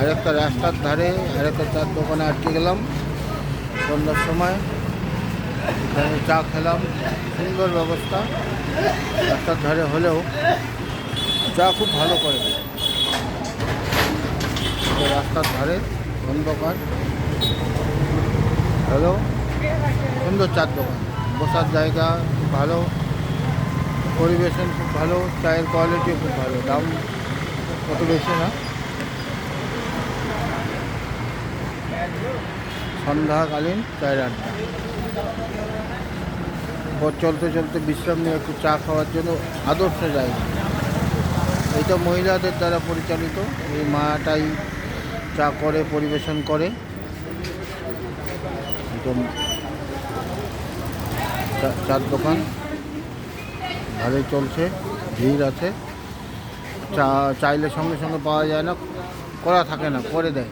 আরেকটা রাস্তার ধারে আরেকটা চার দোকানে আটকে গেলাম সন্ধ্যার সময়। এখানে চা খেলাম, সুন্দর ব্যবস্থা। রাস্তার ধারে হলেও চা খুব ভালো করে। রাস্তার ধারে অন্ধকার হলো সুন্দর চার দোকান, বসার জায়গা খুব ভালো, পরিবেশন খুব ভালো, চায়ের কোয়ালিটি খুব ভালো, দাম কত বেশি না। সন্ধ্যাকালীন চায়ের আড্ডা, পথ চলতে চলতে বিশ্রাম নিয়ে একটু চা খাওয়ার জন্য আদর্শ জায়গা। এইটা মহিলাদের দ্বারা পরিচালিত, এই মাটাই চা করে পরিবেশন করে। একদম চার দোকান ভালোই চলছে, ভিড় আছে। চা চাইলে সঙ্গে সঙ্গে পাওয়া যায় না, করা থাকে না, করে দেয়।